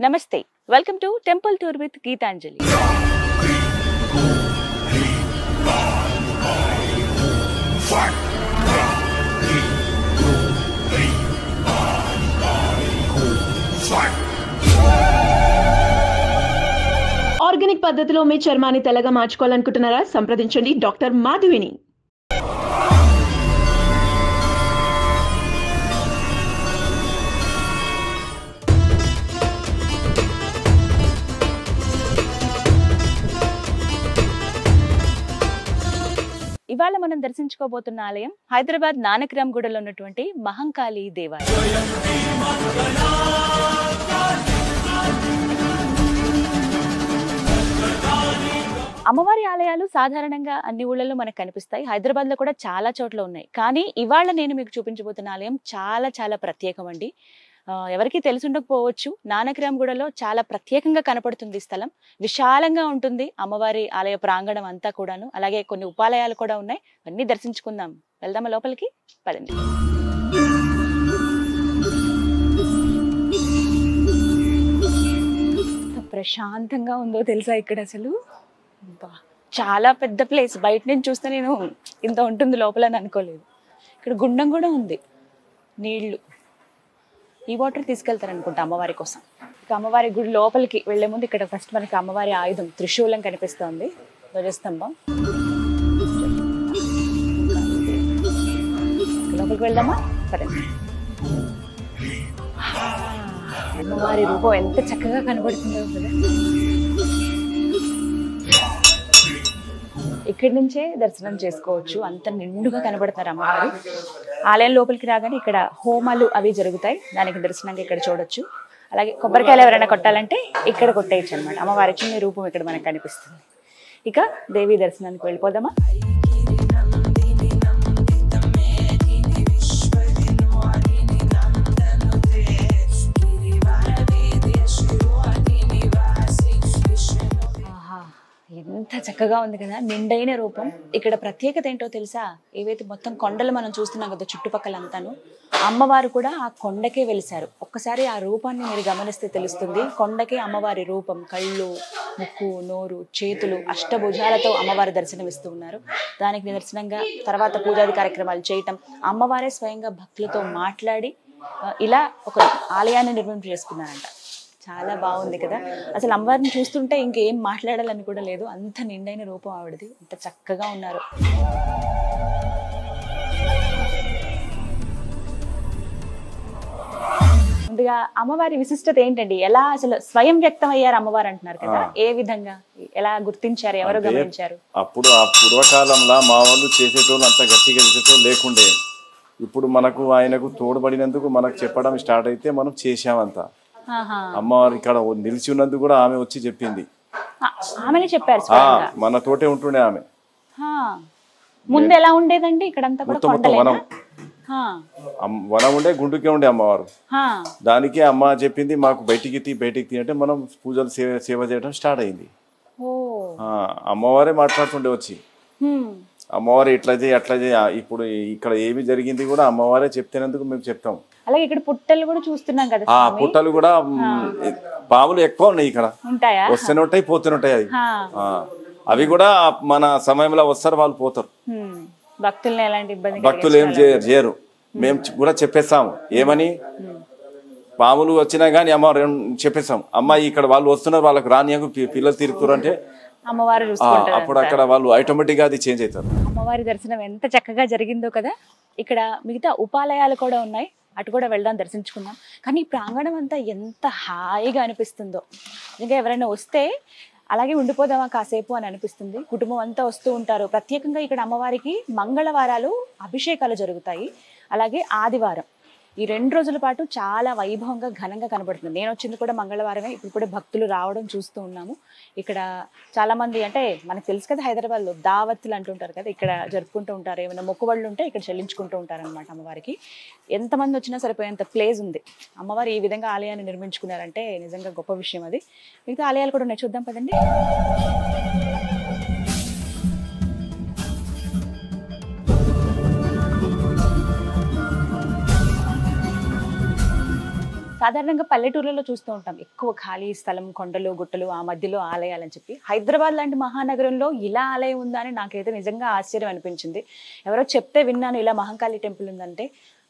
Namaste. Welcome to Temple Tour with Geetanjali. Organic పద్ధతిలో మీ చర్మాన్ని తెల్లగా మార్చుకోవాలనుకుంటున్నారా? సంప్రదించండి డాక్టర్ మాధవిని. ఇవాళ మనం దర్శించుకోబోతున్న ఆలయం హైదరాబాద్ నానక్రామ్గూడలో ఉన్నటువంటి మహంకాళి దేవాలయం. అమ్మవారి ఆలయాలు సాధారణంగా అన్ని ఊళ్ళలో మనకు కనిపిస్తాయి. హైదరాబాద్ లో కూడా చాలా చోట్ల ఉన్నాయి. కానీ ఇవాళ నేను మీకు చూపించబోతున్న ఆలయం చాలా చాలా ప్రత్యేకం అండి. ఎవరికి తెలిసి ఉండకపోవచ్చు, నానక్రామ్గూడలో చాలా ప్రత్యేకంగా కనపడుతుంది. స్థలం విశాలంగా ఉంటుంది. అమ్మవారి ఆలయ ప్రాంగణం అంతా కూడాను, అలాగే కొన్ని ఉపాలయాలు కూడా ఉన్నాయి. అన్ని దర్శించుకుందాం. వెళ్దామా లోపలికి? పదండి. ప్రశాంతంగా ఉందో తెలుసా ఇక్కడ అసలు. చాలా పెద్ద ప్లేస్. బయట నుంచి చూస్తే నేను ఇంత ఉంటుంది లోపల అని అనుకోలేదు. ఇక్కడ గుండం కూడా ఉంది, నీళ్లు. ఈ వాటర్ తీసుకెళ్తారు అనుకుంటా అమ్మవారి కోసం. ఇక అమ్మవారి గుడి లోపలికి వెళ్లే ముందు ఇక్కడ ఫస్ట్ మనకి అమ్మవారి ఆయుధం త్రిశూలం కనిపిస్తోంది, ధ్వజస్తంభం. లోపలికి వెళ్దామా? పదండి. అమ్మవారి రూపం ఎంత చక్కగా కనబడుతుందో కదా. ఇక్కడి నుంచే దర్శనం చేసుకోవచ్చు. అంత నిండుగా కనబడతారు అమ్మవారు. ఆలయం లోపలికి రాగానే ఇక్కడ హోమాలు అవి జరుగుతాయి. దానికి దర్శనంగా ఇక్కడ చూడొచ్చు. అలాగే కొబ్బరికాయలు ఎవరైనా కొట్టాలంటే ఇక్కడ కొట్టేయచ్చు అనమాట. అమ్మవారి చిన్న రూపం ఇక్కడ మనకు కనిపిస్తుంది. ఇక దేవి దర్శనానికి వెళ్ళిపోదామా? ఎంత చక్కగా ఉంది కదా, నిండైన రూపం. ఇక్కడ ప్రత్యేకత ఏంటో తెలుసా? ఏవైతే మొత్తం కొండలు మనం చూస్తున్నాం కదా చుట్టుపక్కలంతాను, అమ్మవారు కూడా ఆ కొండకే వెలిశారు. ఒక్కసారి ఆ రూపాన్ని మీరు గమనిస్తే తెలుస్తుంది. కొండకే అమ్మవారి రూపం. కళ్ళు, ముక్కు, నోరు, చేతులు, అష్టభుజాలతో అమ్మవారి దర్శనమిస్తూ ఉన్నారు. దానికి నిదర్శనంగా తర్వాత పూజాది కార్యక్రమాలు చేయటం, అమ్మవారే స్వయంగా భక్తులతో మాట్లాడి ఇలా ఒక ఆలయాన్ని నిర్మించి చేసుకున్నారంట. చాలా బాగుంది కదా. అసలు అమ్మవారిని చూస్తుంటే ఇంకేం మాట్లాడాలని కూడా లేదు. అంత నిండైన రూపం ఆవిడది. అంత చక్కగా ఉన్నారు. ముందుగా అమ్మవారి విశిష్టత ఏంటండి? ఎలా అసలు స్వయం వ్యక్తం అయ్యారు అమ్మవారు అంటున్నారు కదా, ఏ విధంగా, ఎలా గుర్తించారు, ఎవరు గమనించారు? అప్పుడు ఆ పూర్వకాలంలో మా వాళ్ళు చేసేటోళ్ళు అంత గట్టిగా చేసేటోళ్ళు లేకుండే. ఇప్పుడు మనకు ఆయనకు తోడ్పడినందుకు మనకు చెప్పడం స్టార్ట్ అయితే మనం చేసామంతా. అమ్మవారు ఇక్కడ నిలిచి ఉన్నందుకు కూడా ఆమె వచ్చి చెప్పింది. ఆమెనే చెప్పారు. మన తోటే ఉంటుండే ఆమె. ముందు ఎలా ఉండేదండి ఇక్కడంతా? మొత్తం వనం ఉండే, గుండుకే ఉండే అమ్మవారు. దానికి అమ్మ చెప్పింది మాకు బయటికి తీ అంటే మనం పూజలు సేవ చేయడం స్టార్ట్ అయింది. అమ్మవారే మాట్లాడుతుండే వచ్చి, అమ్మవారు ఇట్లా చేయి అట్లా చేయి. ఇప్పుడు ఇక్కడ ఏమి జరిగింది కూడా అమ్మవారే చెప్తేనందుకు మేము చెప్తాం. అలాగే ఇక్కడ పుట్టలు కూడా చూస్తున్నాం కదా. పుట్టలు కూడా పాములు ఎక్కువ ఉన్నాయి ఇక్కడ. వస్తూనే ఉంటాయి, పోతూనే ఉంటాయి. అది అవి కూడా మన సమయంలో వస్తారు, వాళ్ళు పోతారు. భక్తులు ఎలాంటి ఇబ్బంది, భక్తులు ఏం చేయరు. మేము కూడా చెప్పేస్తాము ఏమని. పాములు వచ్చినా గానీ అమ్మ చెప్పేస్తాం, అమ్మ ఇక్కడ వాళ్ళు వస్తున్నారు, వాళ్ళకి రానియకు, పిల్లలు తిరుగుతారు అంటే అమ్మవారు అప్పుడు అక్కడ వాళ్ళు ఆటోమేటిక్ గా అది చేంజ్ అవుతారు. అమ్మవారి దర్శనం ఎంత చక్కగా జరిగిందో కదా. ఇక్కడ మిగతా ఉపాలయాలు కూడా ఉన్నాయి, అటు కూడా వెళ్దాం, దర్శించుకుందాం. కానీ ఈ ప్రాంగణం అంతా ఎంత హాయిగా అనిపిస్తుందో. ఇంకా ఎవరైనా వస్తే అలాగే ఉండిపోదామా కాసేపు అని అనిపిస్తుంది. కుటుంబం అంతా వస్తూ ఉంటారు. ప్రత్యేకంగా ఇక్కడ అమ్మవారికి మంగళవారాలు అభిషేకాలు జరుగుతాయి. అలాగే ఆదివారం, ఈ 2 రోజుల పాటు చాలా వైభవంగా ఘనంగా కనబడుతుంది. నేను వచ్చింది కూడా మంగళవారమే. ఇప్పుడు కూడా భక్తులు రావడం చూస్తూ ఉన్నాము. ఇక్కడ చాలా మంది, అంటే మనకు తెలుసు కదా హైదరాబాద్లో దావత్తులు అంటుంటారు కదా, ఇక్కడ జరుపుకుంటూ ఉంటారు. ఏమైనా మొక్కుబళ్ళు ఉంటే ఇక్కడ చెల్లించుకుంటూ ఉంటారు అనమాట. అమ్మవారికి ఎంతమంది వచ్చినా సరిపోయేంత ప్లేస్ ఉంది. అమ్మవారు ఈ విధంగా ఆలయాన్ని నిర్మించుకున్నారంటే నిజంగా గొప్ప విషయం అది. మిగతా ఆలయాలు కూడా ఉన్నాయి, చూద్దాం పదండి. సాధారణంగా పల్లెటూర్లలో చూస్తూ ఉంటాం ఎక్కువ ఖాళీ స్థలం, కొండలు గుట్టలు, ఆ మధ్యలో ఆలయాలని చెప్పి. హైదరాబాద్ లాంటి మహానగరంలో ఇలా ఆలయం ఉందా అని నాకైతే నిజంగా ఆశ్చర్యం అనిపించింది. ఎవరో చెప్తే విన్నాను ఇలా మహంకాళి టెంపుల్ ఉందంటే,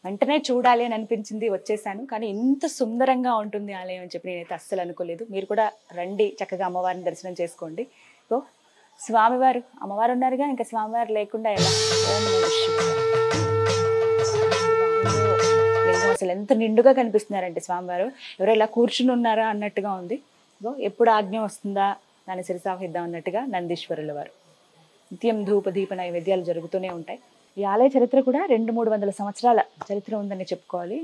వెంటనే చూడాలి అని అనిపించింది, వచ్చేసాను. కానీ ఇంత సుందరంగా ఉంటుంది ఆలయం అని చెప్పి నేనైతే అస్సలు అనుకోలేదు. మీరు కూడా రండి, చక్కగా అమ్మవారిని దర్శనం చేసుకోండి. సో స్వామివారు, అమ్మవారు ఉన్నారుగా, ఇంకా స్వామివారు లేకుండా ఎలా? ఓం నమః శివాయ. లింగం అసలు ఎంత నిండుగా కనిపిస్తున్నారంటే స్వామివారు, ఎవరో ఇలా కూర్చుని ఉన్నారా అన్నట్టుగా ఉంది. సో ఎప్పుడు ఆజ్ఞ వస్తుందా దాన్ని శిరసావహిద్దాం అన్నట్టుగా నందీశ్వరుల వారు. నిత్యం ధూప దీప నైవేద్యాలు జరుగుతూనే ఉంటాయి. ఈ ఆలయ చరిత్ర కూడా 200-300 సంవత్సరాల చరిత్ర ఉందని చెప్పుకోవాలి.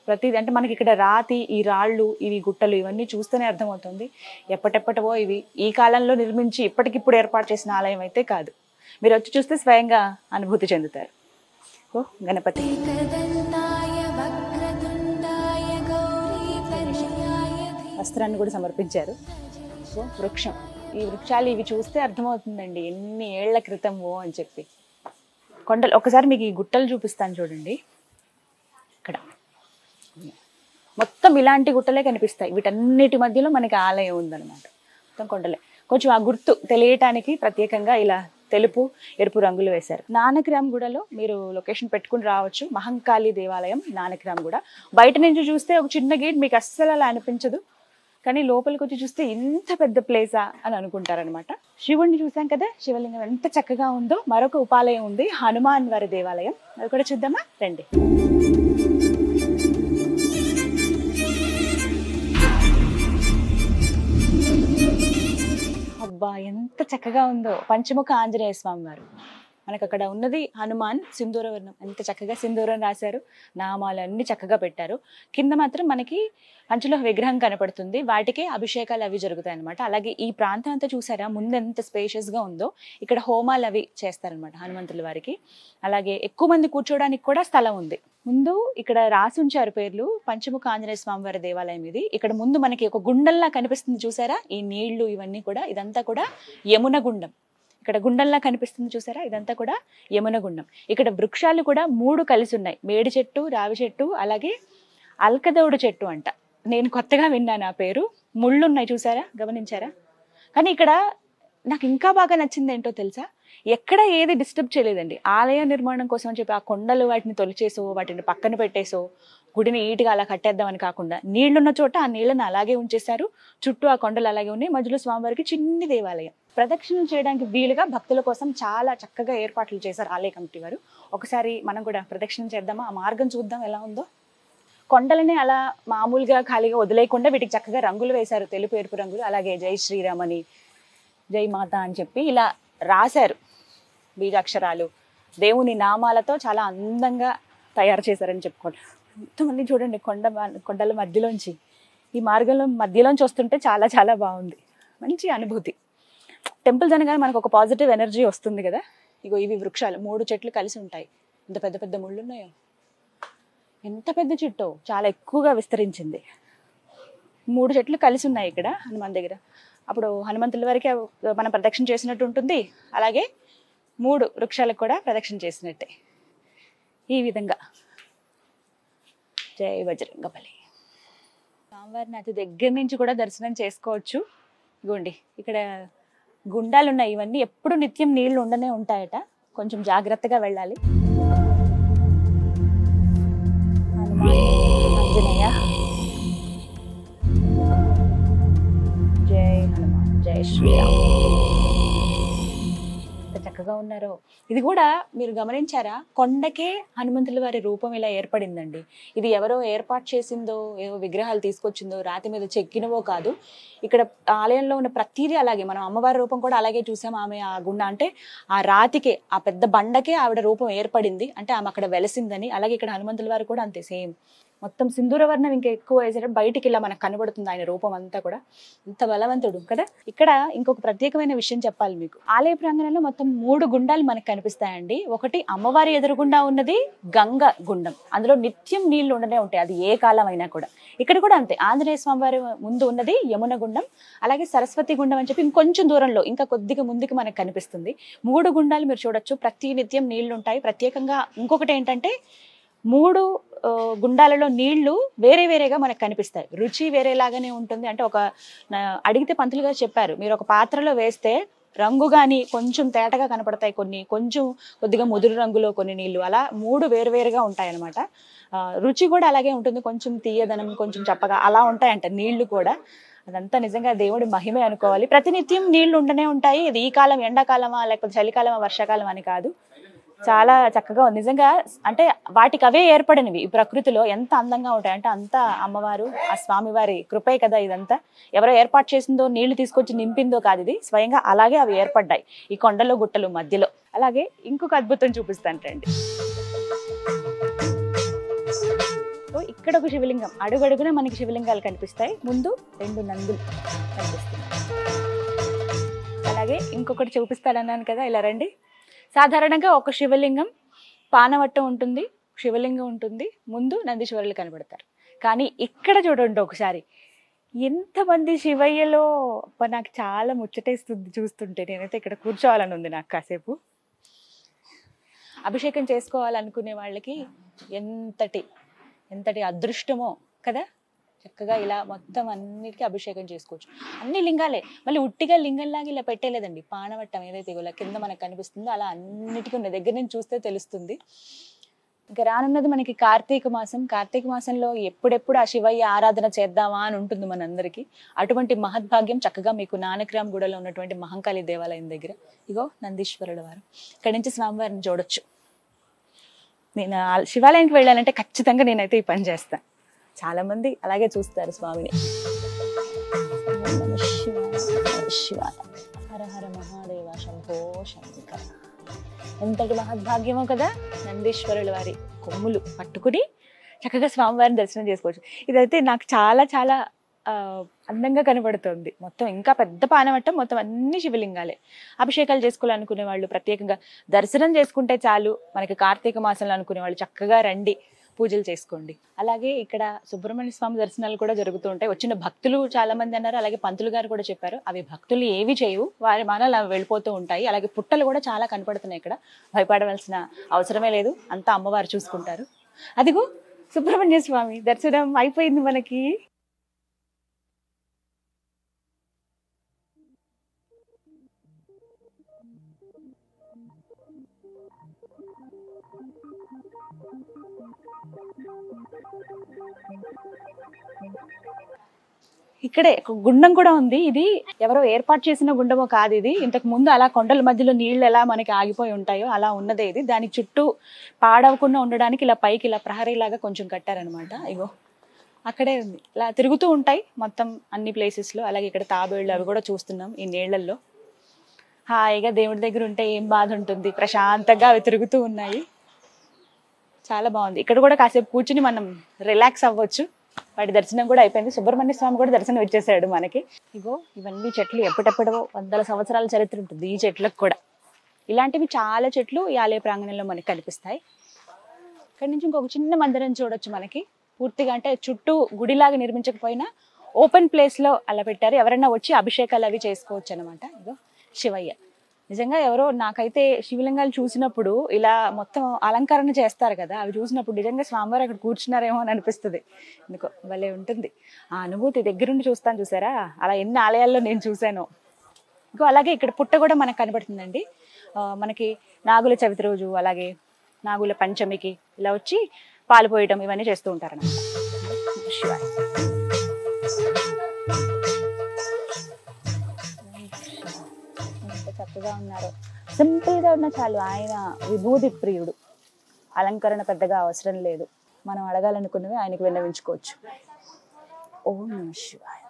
ప్రతిదీ అంటే మనకి ఇక్కడ రాతి, ఈ రాళ్ళు, ఇవి గుట్టలు, ఇవన్నీ చూస్తేనే అర్థమవుతుంది ఎప్పటెప్పటవో ఇవి ఈ కాలంలో నిర్మించి ఇప్పటికిప్పుడు ఏర్పాటు చేసిన ఆలయం అయితే కాదు. మీరు వచ్చి చూస్తే స్వయంగా అనుభూతి చెందుతారు. ఓ గణపతి. వస్త్రాన్ని కూడా సమర్పించారు. సో వృక్షం, ఈ వృక్షాలు ఇవి చూస్తే అర్థమవుతుందండి ఎన్ని ఏళ్ల క్రితమో అని చెప్పి. కొండలు, ఒకసారి మీకు ఈ గుట్టలు చూపిస్తాను చూడండి. ఇక్కడ మొత్తం ఇలాంటి గుట్టలే కనిపిస్తాయి. వీటన్నిటి మధ్యలో మనకి ఆలయం ఉందన్నమాట. మొత్తం కొండలే. కొంచెం ఆ గుర్తు తెలియటానికి ప్రత్యేకంగా ఇలా తెలుపు, ఎరుపు రంగులు వేశారు. నానక్రామ్గూడలో మీరు లొకేషన్ పెట్టుకుని రావచ్చు. మహంకాళి దేవాలయం నానక్రామ్గూడ. బయట నుంచి చూస్తే ఒక చిన్న గేట్, మీకు అస్సలు అలా అనిపించదు. కానీ లోపలికి వచ్చి చూస్తే ఇంత పెద్ద ప్లేసా అని అనుకుంటారనమాట. శివుడిని చూసాం కదా, శివలింగం ఎంత చక్కగా ఉందో. మరొక ఉపాలయం ఉంది, హనుమాన్ వారి దేవాలయం. అది కూడా చూద్దామా, రండి. అబ్బా ఎంత చక్కగా ఉందో. పంచముఖ ఆంజనేయ స్వామి వారు. మనకు అక్కడ ఉన్నది హనుమాన్, సింధూర వర్ణం. ఎంత చక్కగా సింధూరం రాశారు, నామాలు అన్ని చక్కగా పెట్టారు. కింద మాత్రం మనకి పంచలోహ విగ్రహం కనపడుతుంది. వాటికే అభిషేకాలు అవి జరుగుతాయి అనమాట. అలాగే ఈ ప్రాంతం అంతా చూసారా, ముందు ఎంత స్పేషియస్ గా ఉందో. ఇక్కడ హోమాలు అవి చేస్తారనమాట హనుమంతుల వారికి. అలాగే ఎక్కువ మంది కూర్చోడానికి కూడా స్థలం ఉంది. ముందు ఇక్కడ రాసి ఉంచారు పేర్లు, పంచముఖ ఆంజనేయ స్వామి వారి దేవాలయం ఇది. ఇక్కడ ముందు మనకి ఒక గుండంలా కనిపిస్తుంది చూసారా, ఈ నీళ్లు ఇవన్నీ కూడా, ఇదంతా కూడా యమున గుండం. ఇక్కడ గుండంలా కనిపిస్తుంది చూసారా, ఇదంతా కూడా యమున గుండం. ఇక్కడ వృక్షాలు కూడా 3 కలిసి ఉన్నాయి. మేడి చెట్టు, రావి చెట్టు, అలాగే అల్కదౌడు చెట్టు అంట. నేను కొత్తగా విన్నాను ఆ పేరు. ముళ్ళు ఉన్నాయి చూసారా, గమనించారా? కానీ ఇక్కడ నాకు ఇంకా బాగా నచ్చింది ఏంటో తెలుసా, ఎక్కడ ఏది డిస్టర్బ్ చేయలేదండి. ఆలయ నిర్మాణం కోసం అని చెప్పి ఆ కొండలు వాటిని తొలిచేసో, వాటిని పక్కన పెట్టేసో, గుడిని నీట్గా అలా కట్టేద్దామని కాకుండా నీళ్లున్న చోట ఆ నీళ్లను అలాగే ఉంచేశారు. చుట్టూ ఆ కొండలు అలాగే ఉన్నాయి. మధ్యలో స్వామివారికి చిన్ని దేవాలయం. ప్రదక్షిణలు చేయడానికి వీలుగా భక్తుల కోసం చాలా చక్కగా ఏర్పాట్లు చేశారు ఆలయ కమిటీ వారు. ఒకసారి మనం కూడా ప్రదక్షిణం చేద్దామా, ఆ మార్గం చూద్దాం ఎలా ఉందో. కొండలని అలా మామూలుగా ఖాళీగా వదిలేయకుండా వీటికి చక్కగా రంగులు వేశారు, తెలుపు ఎరుపు రంగులు. అలాగే జై శ్రీరామ్ అని, జై మాత అని చెప్పి ఇలా రాశారు. బీజాక్షరాలు, దేవుని నామాలతో చాలా అందంగా తయారు చేశారని చెప్పుకోండి. ఎంతమంది చూడండి, కొండల మధ్యలోంచి, ఈ మార్గంలో మధ్యలోంచి వస్తుంటే చాలా చాలా బాగుంది. మంచి అనుభూతి. టెంపుల్స్ అనగానే మనకు ఒక పాజిటివ్ ఎనర్జీ వస్తుంది కదా. ఇగో ఇవి వృక్షాలు, 3 చెట్లు కలిసి ఉంటాయి. ఇంత పెద్ద పెద్ద ముళ్ళు ఉన్నాయో, ఎంత పెద్ద చెట్టు, చాలా ఎక్కువగా విస్తరించింది. 3 చెట్లు కలిసి ఉన్నాయి ఇక్కడ హనుమాన్ దగ్గర. అప్పుడు హనుమంతుల వారికి మనం ప్రదక్షిణ చేసినట్టు ఉంటుంది. అలాగే 3 వృక్షాలకు కూడా ప్రదక్షిణ చేసినట్టే. ఈ విధంగా జై బజరంగబలి. స్వామివారిని అతి దగ్గర నుంచి కూడా దర్శనం చేసుకోవచ్చు. ఇగోండి ఇక్కడ గుండాలు ఉన్నాయి. ఇవన్నీ ఎప్పుడు నిత్యం నీళ్లు ఉండనే ఉంటాయట, కొంచెం జాగ్రత్తగా వెళ్ళాలి. ఆంజనేయ జై హనుమాన్, జై శ్రీరామ్. ఎంత చక్కగా ఉన్నారో. ఇది కూడా మీరు గమనించారా, కొండకే హనుమంతుల వారి రూపం ఇలా ఏర్పడిందండి. ఇది ఎవరో ఏర్పాటు చేసిందో, ఏవో విగ్రహాలు తీసుకొచ్చిందో, రాతి మీద చెక్కినవో కాదు. ఇక్కడ ఆలయంలో ఉన్న ప్రతిదీ అలాగే. మనం అమ్మవారి రూపం కూడా అలాగే చూసాం. ఆమె ఆ గుండ అంటే ఆ రాతికే, ఆ పెద్ద బండకే ఆవిడ రూపం ఏర్పడింది అంటే ఆమె అక్కడ వెలసిందని. అలాగే ఇక్కడ హనుమంతుల వారు కూడా అంతే, సేమ్. మొత్తం సింధూర వర్ణం ఇంకా ఎక్కువ వేసేటప్పుడు బయటికి ఇలా మనకు కనబడుతుంది ఆయన రూపం అంతా కూడా. ఇంత బలవంతుడు కదా. ఇక్కడ ఇంకొక ప్రత్యేకమైన విషయం చెప్పాలి మీకు. ఆలయ ప్రాంగణంలో మొత్తం 3 గుండాలు మనకు కనిపిస్తాయండి. ఒకటి అమ్మవారి ఎదురుగుండా ఉన్నది గంగ గుండం, అందులో నిత్యం నీళ్లు ఉండనే ఉంటాయి, అది ఏ కాలం అయినా కూడా. ఇక్కడ కూడా అంతే, ఆంజనేయ స్వామి వారి ముందు ఉన్నది యమున గుండం, అలాగే సరస్వతి గుండం అని చెప్పి ఇంకొంచెం దూరంలో ఇంకా కొద్దిగా ముందుకు మనకు కనిపిస్తుంది. 3 గుండాలు మీరు చూడొచ్చు, ప్రతి నిత్యం నీళ్లు ఉంటాయి. ప్రత్యేకంగా ఇంకొకటి ఏంటంటే 3 గుండాలలో నీళ్లు వేరే వేరేగా మనకు కనిపిస్తాయి. రుచి వేరేలాగానే ఉంటుంది. అంటే అడిగితే పంతులు గారు చెప్పారు, మీరు ఒక పాత్రలో వేస్తే రంగు కానీ కొంచెం తేటగా కనపడతాయి, కొంచెం కొద్దిగా ముదురు రంగులో కొన్ని నీళ్లు, అలా 3 వేరువేరుగా ఉంటాయి అన్నమాట. రుచి కూడా అలాగే ఉంటుంది, కొంచెం తీయదనం, కొంచెం చప్పగా అలా ఉంటాయంట నీళ్లు కూడా. అదంతా నిజంగా దేవుడి మహిమే అనుకోవాలి. ప్రతినిత్యం నీళ్లు ఉండనే ఉంటాయి. ఇది ఈ కాలం ఎండాకాలమా లేకపోతే చలికాలమా వర్షాకాలం అని కాదు, చాలా చక్కగా ఉంది నిజంగా. అంటే వాటికి అవే ఏర్పడినవి ఈ ప్రకృతిలో, ఎంత అందంగా ఉంటాయి అంటే అంతా అమ్మవారు ఆ స్వామివారి కృపే కదా ఇదంతా. ఎవరో ఏర్పాటు చేసిందో నీళ్లు తీసుకొచ్చి నింపిందో కాదు, ఇది స్వయంగా అలాగే అవి ఏర్పడ్డాయి ఈ కొండలు గుట్టలు మధ్యలో. అలాగే ఇంకొక అద్భుతం చూపిస్తాను రండి. ఇక్కడ ఒక శివలింగం, అడుగడుగున మనకి శివలింగాలు కనిపిస్తాయి. ముందు 2 నందులు కనిపిస్తాయి. అలాగే ఇంకొకటి చూపిస్తానన్నాను కదా, ఇలా రండి. సాధారణంగా ఒక శివలింగం పానవట్టం ఉంటుంది, శివలింగం ఉంటుంది, ముందు నందీశ్వరులు కనబడతారు. కానీ ఇక్కడ చూడండి ఒకసారి, ఎంతమంది శివయ్యలో నాకు చాలా ముచ్చటేస్తుంది చూస్తుంటే. నేనైతే ఇక్కడ కూర్చోవాలని ఉంది నాకు కాసేపు. అభిషేకం చేసుకోవాలనుకునే వాళ్ళకి ఎంతటి అదృష్టమో కదా, చక్కగా ఇలా మొత్తం అన్నిటికీ అభిషేకం చేసుకోవచ్చు. అన్ని లింగాలే, మళ్ళీ ఉట్టిగా లింగంలాగా ఇలా పెట్టేలేదండి. పానవట్టం ఏదైతే ఇలా కింద మనకు కనిపిస్తుందో అలా అన్నిటికీ ఉన్న దగ్గర నుంచి చూస్తే తెలుస్తుంది. ఇంకా రానున్నది మనకి కార్తీక మాసం. కార్తీక మాసంలో ఎప్పుడెప్పుడు ఆ శివయ్య ఆరాధన చేద్దామా అని ఉంటుంది మనందరికీ. అటువంటి మహద్భాగ్యం చక్కగా మీకు నానక్రామ్ గూడలో ఉన్నటువంటి మహంకాళి దేవాలయం దగ్గర ఇగో నందీశ్వరుల వారు, ఇక్కడి నుంచి స్వామివారిని చూడొచ్చు. నేను శివాలయానికి వెళ్ళాలంటే ఖచ్చితంగా నేనైతే ఈ పని చేస్తాను. చాలా మంది అలాగే చూస్తారు స్వామిని. హర హర మహాదేవ శంభో శంకర. ఎంతటి మహద్భాగ్యమో కదా, నందీశ్వరుల వారి కొమ్ములు పట్టుకుని చక్కగా స్వామివారిని దర్శనం చేసుకోవచ్చు. ఇదైతే నాకు చాలా చాలా అందంగా కనబడుతుంది. మొత్తం ఇంకా పెద్ద పానవట్టం, మొత్తం అన్ని శివలింగాలే. అభిషేకాలు చేసుకోవాలనుకునే వాళ్ళు ప్రత్యేకంగా దర్శనం చేసుకుంటే చాలు. మనకి కార్తీక మాసంలో అనుకునే వాళ్ళు చక్కగా రండి, పూజలు చేసుకోండి. అలాగే ఇక్కడ సుబ్రహ్మణ్య స్వామి దర్శనాలు కూడా జరుగుతూ ఉంటాయి. వచ్చిన భక్తులు చాలా మంది అన్నారు, అలాగే పంతులు గారు కూడా చెప్పారు, అవి భక్తులు ఏవి చేయవు, వారి మానాలు అవి వెళ్ళిపోతూ ఉంటాయి. అలాగే పుట్టలు కూడా చాలా కనపడుతున్నాయి ఇక్కడ, భయపడవలసిన అవసరమే లేదు, అంతా అమ్మవారు చూసుకుంటారు. అదిగో సుబ్రహ్మణ్య స్వామి దర్శనం అయిపోయింది మనకి. ఇక్కడే గుండం కూడా ఉంది. ఇది ఎవరో ఏర్పాటు చేసిన గుండమో కాదు, ఇది ఇంతకు ముందు అలా కొండల మధ్యలో నీళ్లు ఎలా మనకి ఆగిపోయి ఉంటాయో అలా ఉన్నదే ఇది. దాని చుట్టూ పాడవకుండా ఉండడానికి ఇలా పైకి ఇలా ప్రహరీలాగా కొంచెం కట్టారనమాట. ఇగో అక్కడే ఉంది, ఇలా తిరుగుతూ ఉంటాయి మొత్తం అన్ని ప్లేసెస్లో. అలాగే ఇక్కడ తాబేళ్ళు అవి కూడా చూస్తున్నాం ఈ నీళ్లలో. హాయిగా దేవుడి దగ్గర ఉంటే ఏం బాధ ఉంటుంది, ప్రశాంతంగా అవి తిరుగుతూ ఉన్నాయి. చాలా బాగుంది. ఇక్కడ కూడా కాసేపు కూర్చుని మనం రిలాక్స్ అవ్వచ్చు. వాటి దర్శనం కూడా అయిపోయింది. సుబ్రహ్మణ్య స్వామి కూడా దర్శనం ఇచ్చేసాడు మనకి. ఇగో ఇవన్నీ చెట్లు ఎప్పటెప్పుడో 100 సంవత్సరాల చరిత్ర ఉంటుంది ఈ చెట్లకు కూడా. ఇలాంటివి చాలా చెట్లు ఈ ఆలయ ప్రాంగణంలో మనకి కనిపిస్తాయి. ఇక్కడ నుంచి ఇంకొక చిన్న మందిరం చూడొచ్చు మనకి. పూర్తిగా అంటే చుట్టూ గుడిలాగా నిర్మించకపోయినా ఓపెన్ ప్లేస్లో అలా పెట్టారు. ఎవరైనా వచ్చి అభిషేకాలు అవి చేసుకోవచ్చు అనమాట. ఇగో శివయ్య. నిజంగా ఎవరో నాకైతే శివలింగాలు చూసినప్పుడు ఇలా మొత్తం అలంకరణ చేస్తారు కదా, అవి చూసినప్పుడు నిజంగా స్వామివారు అక్కడ కూర్చున్నారేమో అని అనిపిస్తుంది. ఎందుకో భలే ఉంటుంది ఆ అనుభూతి. దగ్గరుండి చూస్తాను చూసారా, అలా ఎన్ని ఆలయాల్లో నేను చూశాను. ఇంకో అలాగే ఇక్కడ పుట్ట కూడా మనకు కనబడుతుందండి. మనకి నాగుల చవితి రోజు, అలాగే నాగుల పంచమికి ఇలా వచ్చి పాలు పోయటం ఇవన్నీ చేస్తూ ఉంటారన్నమాట. శివాయ. చక్కగా ఉన్నారు, సింపుల్ గా ఉన్నా చాలు. ఆయన విభూతి ప్రియుడు, అలంకరణ పెద్దగా అవసరం లేదు. మనం అడగాలనుకున్నవి ఆయనకు విన్నవించుకోవచ్చు. ఓం నమః శివాయ.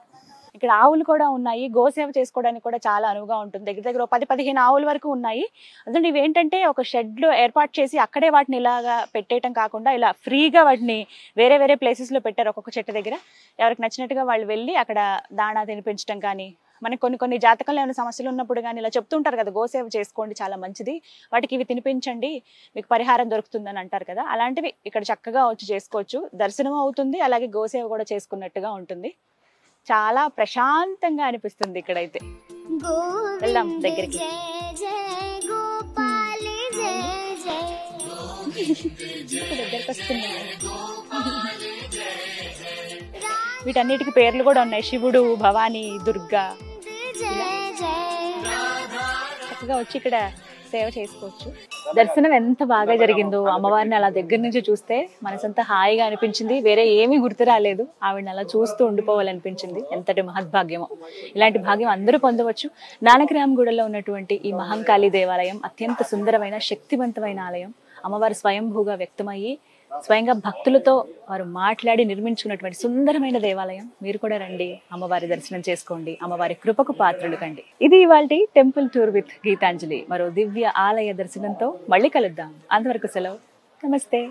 ఇక్కడ ఆవులు కూడా ఉన్నాయి, గోసేవ చేసుకోవడానికి కూడా చాలా అనువుగా ఉంటుంది. దగ్గర దగ్గర 10-15 ఆవుల వరకు ఉన్నాయి. అదండి ఇవి ఏంటంటే ఒక షెడ్లో ఏర్పాటు చేసి అక్కడే వాటిని ఇలాగా పెట్టేయటం కాకుండా ఇలా ఫ్రీగా వాటిని వేరే వేరే ప్లేసెస్లో పెట్టారు. ఒక్కొక్క చెట్టు దగ్గర ఎవరికి నచ్చినట్టుగా వాళ్ళు వెళ్ళి అక్కడ దాణా తినిపించడం కానీ, మనకి కొన్ని జాతకంలో ఏమైనా సమస్యలు ఉన్నప్పుడు కానీ ఇలా చెప్తుంటారు కదా, గోసేవ చేసుకోండి చాలా మంచిది, వాటికి ఇవి తినిపించండి మీకు పరిహారం దొరుకుతుందని అంటారు కదా. అలాంటివి ఇక్కడ చక్కగా వచ్చి చేసుకోవచ్చు. దర్శనం అవుతుంది, అలాగే గోసేవ కూడా చేసుకున్నట్టుగా ఉంటుంది. చాలా ప్రశాంతంగా అనిపిస్తుంది ఇక్కడైతే. వెళ్దాం దగ్గరికి. దగ్గరకు వస్తున్నాయి. వీటన్నిటికి పేర్లు కూడా ఉన్నాయి, శివుడు, భవానీ, దుర్గా. చక్కగా వచ్చి ఇక్కడ సేవ చేసుకోవచ్చు. దర్శనం ఎంత బాగా జరిగిందో, అమ్మవారిని అలా దగ్గర నుంచి చూస్తే మనసంతా హాయిగా అనిపించింది. వేరే ఏమీ గుర్తు రాలేదు, ఆవిడని అలా చూస్తూ ఉండిపోవాలనిపించింది. ఎంతటి మహద్భాగ్యమో. ఇలాంటి భాగ్యం అందరూ పొందవచ్చు. నానక్రామ్గూడలో ఉన్నటువంటి ఈ మహంకాళి దేవాలయం అత్యంత సుందరమైన, శక్తివంతమైన ఆలయం. అమ్మవారు స్వయంభూగా వ్యక్తమయ్యి స్వయంగా భక్తులతో వారు మాట్లాడి నిర్మించుకున్నటువంటి సుందరమైన దేవాలయం. మీరు కూడా రండి, అమ్మవారి దర్శనం చేసుకోండి, అమ్మవారి కృపకు పాత్రలు కండి. ఇది ఇవాల్టి టెంపుల్ టూర్ విత్ గీతాంజలి. మరో దివ్య ఆలయ దర్శనంతో మళ్ళీ కలుద్దాం. అంతవరకు సెలవు. నమస్తే.